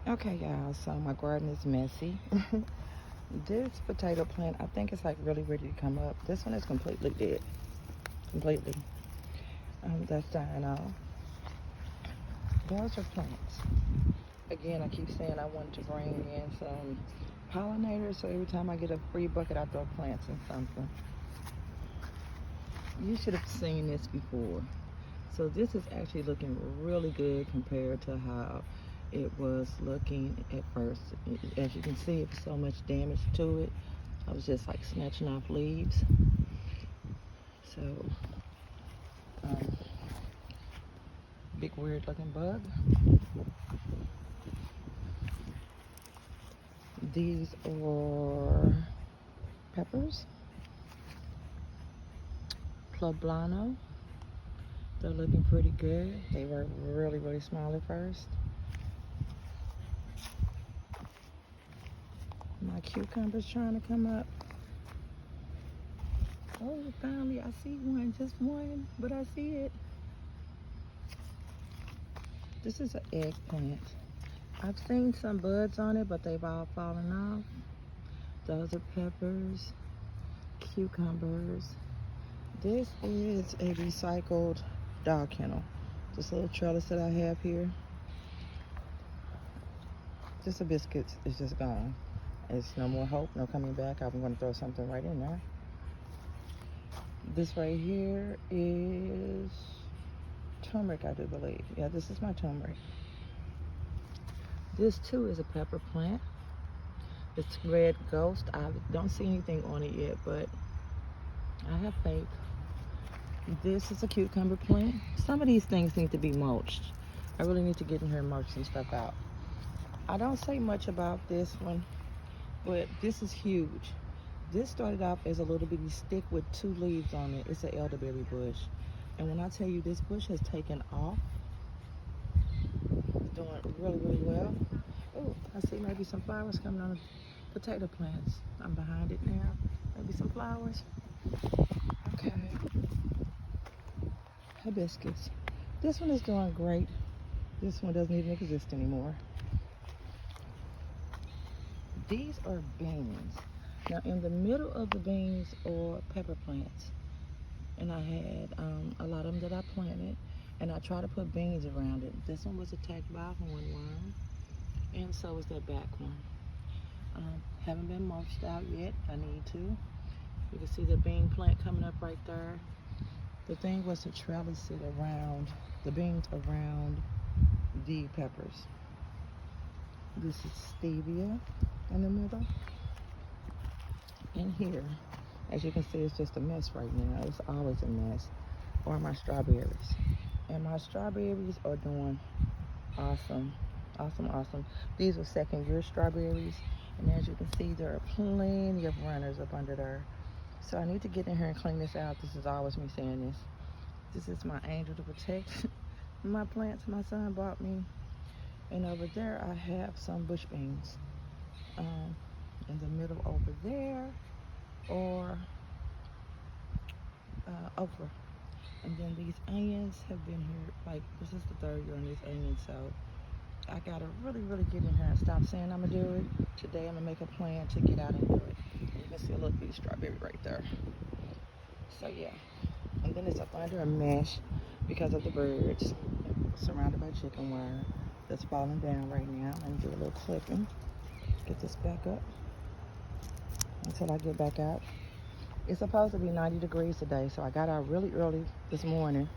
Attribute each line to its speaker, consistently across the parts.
Speaker 1: Okay, y'all, so my garden is messy. This potato plant, I think it's like really ready to come up. This one is completely dead. Completely. That's dying off. Those are plants. Again, I keep saying I want to bring in some pollinators, so every time I get a free bucket, I throw plants in something. You should have seen this before. So this is actually looking really good compared to how it was looking at first. As you can see, there's so much damage to it. I was just like snatching off leaves. So, um, big weird looking bug. These are peppers, poblano. They're looking pretty good. They were really, really small at first. My cucumber's trying to come up. Oh, finally I see one, just one, but I see it. This is an eggplant. I've seen some buds on it, but they've all fallen off. Those are peppers, cucumbers. This is a recycled dog kennel. This little trellis that I have here. Just a biscuit is just gone. It's no more hope, no coming back. I'm gonna throw something right in there. This right here is turmeric, I do believe. Yeah, this is my turmeric. This too is a pepper plant. It's red ghost. I don't see anything on it yet, but I have faith. This is a cucumber plant. Some of these things need to be mulched. I really need to get in here and mulch some stuff out. I don't say much about this one, but this is huge. This started off as a little bitty stick with 2 leaves on it. It's an elderberry bush. And when I tell you this bush has taken off, it's doing really, really well. Oh, I see maybe some flowers coming on the potato plants. I'm behind it now. Maybe some flowers. Okay. Hibiscus. This one is doing great. This one doesn't even exist anymore. These are beans. Now in the middle of the beans are pepper plants. And I had a lot of them that I planted. And I tried to put beans around it. This one was attacked by a hornworm. And so is that back one. Haven't been mulched out yet. I need to. You can see the bean plant coming up right there. The thing was to trellis it around the beans around the peppers. This is stevia in the middle. And here, as you can see, it's just a mess right now. It's always a mess. Or my strawberries. And my strawberries are doing awesome. Awesome, awesome. These are 2nd-year strawberries. And as you can see, there are plenty of runners up under there. So I need to get in here and clean this out. This is always me saying this. This is my angel to protect my plants my son bought me. And over there, I have some bush beans. In the middle over there, or okra. And then these onions have been here, like, this is the 3rd year on these onions, so I gotta really, really get in here and stop saying I'm gonna do it. Today I'm gonna make a plan to get out and do it. You can see a little piece of strawberry right there. So yeah. And then it's up under a mesh because of the birds. Surrounded by chicken wire that's falling down right now. Let me do a little clipping. Get this back up until I get back out. It's supposed to be 90 degrees today, so I got out really early this morning.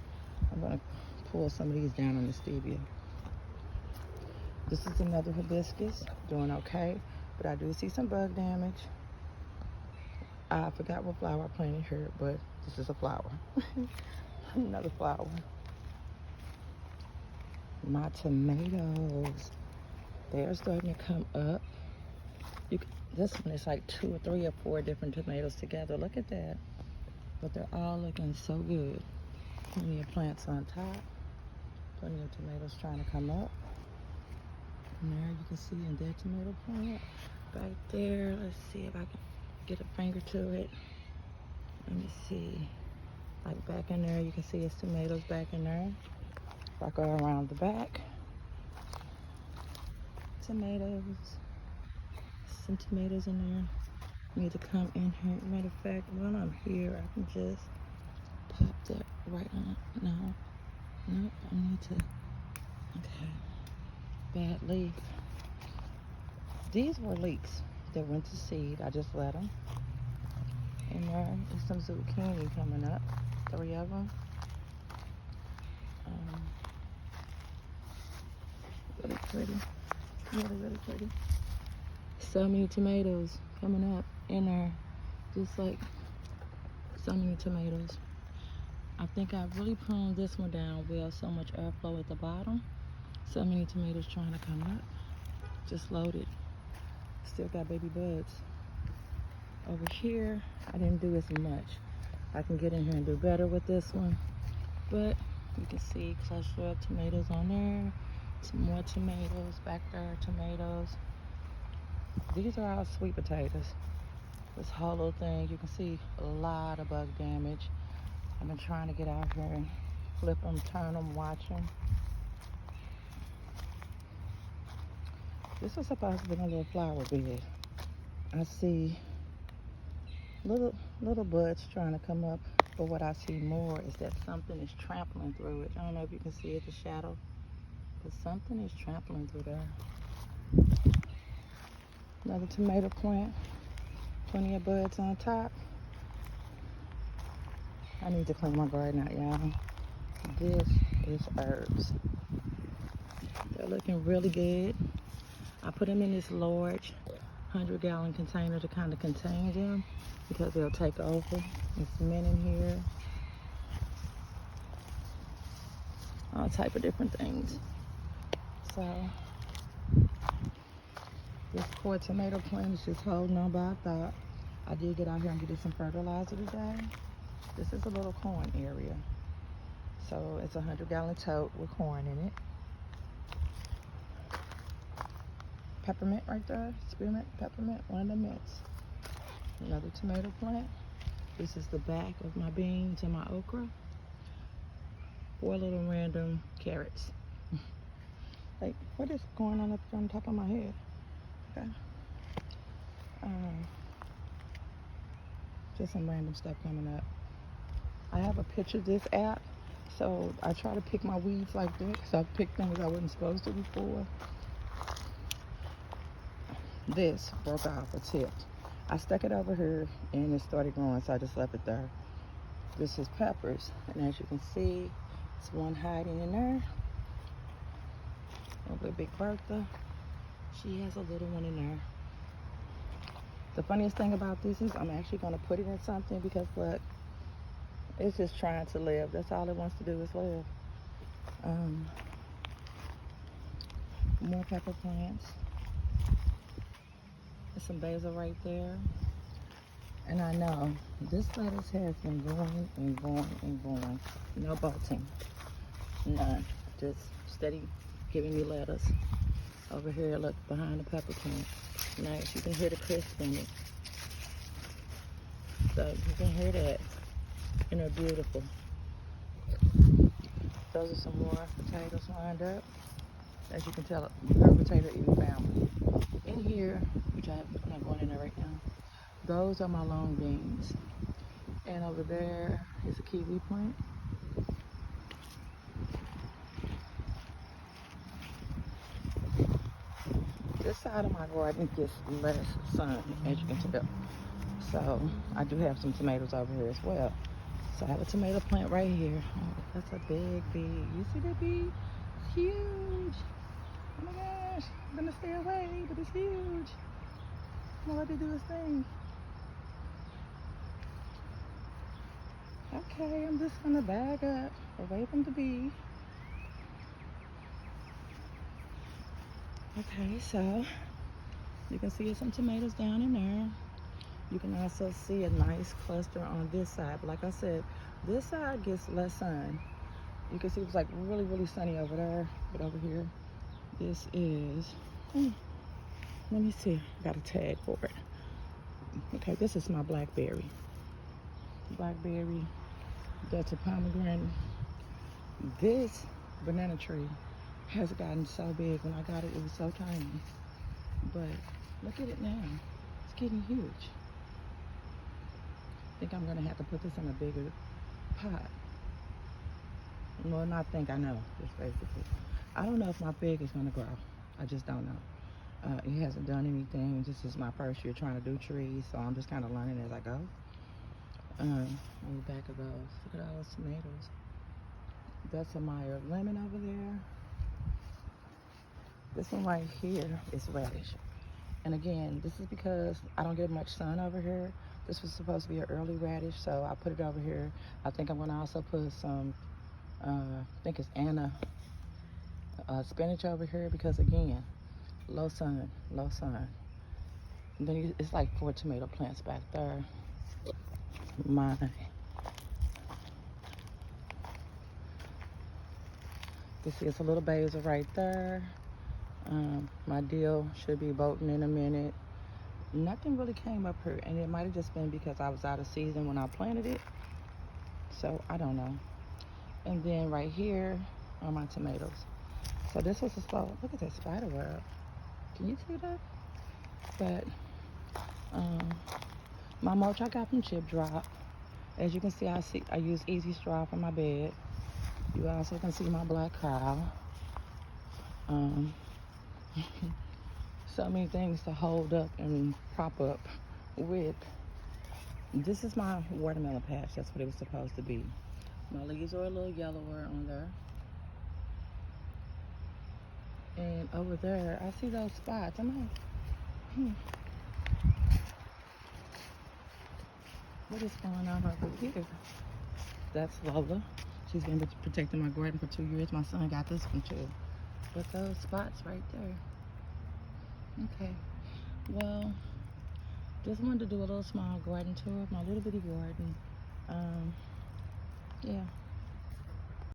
Speaker 1: I'm gonna pull some of these down on the stevia. This is another hibiscus, doing okay, but I do see some bug damage. I forgot what flower I planted here, but this is a flower. Another flower. My tomatoes, they're starting to come up. This one is like 2 or 3 or 4 different tomatoes together. Look at that. But they're all looking so good. Plenty of plants on top. Plenty of tomatoes trying to come up. And there you can see in that tomato plant right there. Let's see if I can get a finger to it. Let me see. Like back in there, you can see it's tomatoes back in there. If I go around the back, tomatoes. Some tomatoes in there. Need to come in here. Matter of fact, while I'm here, I can just pop that right on. No, nope. I need to. Okay. Bad leaf. These were leeks that went to seed. I just let them. And there is some zucchini coming up. 3 of them. Really pretty. Really pretty. So many tomatoes coming up in there. Just like so many tomatoes. I think I really pruned this one down well. So much airflow at the bottom. So many tomatoes trying to come up. Just loaded. Still got baby buds. Over here, I didn't do as much. I can get in here and do better with this one. But you can see cluster of tomatoes on there. Some more tomatoes back there, tomatoes. These are all sweet potatoes. This hollow thing, you can see a lot of bug damage. I've been trying to get out here and flip them, turn them, watch them. This was supposed to be a little flower bed. I see little buds trying to come up, but what I see more is that something is trampling through it. I don't know if you can see it, the shadow, but something is trampling through there. Another tomato plant, plenty of buds on top. I need to clean my garden out, y'all. This is herbs. They're looking really good. I put them in this large 100-gallon container to kind of contain them because they'll take over. There's cement in here. All type of different things. So this poor tomato plant is just holding on by a thought. I did get out here and get some fertilizer today. This is a little corn area. So it's a 100-gallon tote with corn in it. Peppermint right there, spearmint, peppermint, one of the mints. Another tomato plant. This is the back of my beans and my okra. 4 little random carrots. Like, what is going on up on top of my head? Okay. Just some random stuff coming up. I have a picture of this app, so I try to pick my weeds like that, because I've picked things I wasn't supposed to before. This broke off a tip. I stuck it over here and it started growing, so I just left it there. This is peppers, and as you can see, it's one hiding in there. Over Big Bertha, she has a little one in there. The funniest thing about this is I'm actually going to put it in something because look, it's just trying to live. That's all it wants to do is live. More pepper plants. There's some basil right there. And I know this lettuce has been growing and growing and growing. No bolting. None. Just steady giving me lettuce. Over here, look, behind the pepper plant. Nice. You can hear the crisp in it. So you can hear that. And they're beautiful. Those are some more potatoes lined up. As you can tell, her potato eating family. In here, which I'm not going in there right now, those are my long beans. And over there is a kiwi plant. This side of my garden gets less sun, as you can tell. So I do have some tomatoes over here as well. So I have a tomato plant right here. Oh, that's a big bee. You see that bee? It's huge. Oh my gosh, I'm gonna stay away, but it's huge. I'm gonna let it do its thing. Okay, I'm just gonna bag up away from the bee. Okay, so you can see some tomatoes down in there. You can also see a nice cluster on this side. But like I said, this side gets less sun. You can see it's like really, really sunny over there. But over here, this is, let me see, I got a tag for it. Okay, this is my blackberry. That's a pomegranate. This banana tree has gotten so big. When I got it, it was so tiny. But look at it now. It's getting huge. I think I'm gonna have to put this in a bigger pot. Well, not think, I know, just basically. I don't know if my fig is gonna grow. I just don't know. It hasn't done anything. This is my first year trying to do trees, so I'm just kind of learning as I go. On the back of those, look at all those tomatoes. That's a Meyer lemon over there. This one right here is radish. And again, this is because I don't get much sun over here. This was supposed to be an early radish, so I put it over here. I think I'm gonna also put some, I think it's Anna spinach over here because again, low sun, low sun. And then it's like 4 tomato plants back there. You see it's a little basil right there. My dill should be bolting in a minute. Nothing really came up here, and it might have just been because I was out of season when I planted it. So I don't know. And then right here are my tomatoes. So this was a slow, look at that spider web. Can you see that? But my mulch I got from Chip Drop. As you can see, I use Easy Straw for my bed. You also can see my black cow. So many things to hold up and prop up with. This is my watermelon patch. That's what it was supposed to be. My leaves are a little yellower on there. And over there, I see those spots. I'm like, what is going on over here? That's Lola. She's been protecting my garden for 2 years. My son got this one too. But those spots right there. Okay, well, just wanted to do a little small garden tour of my little bitty garden. Yeah.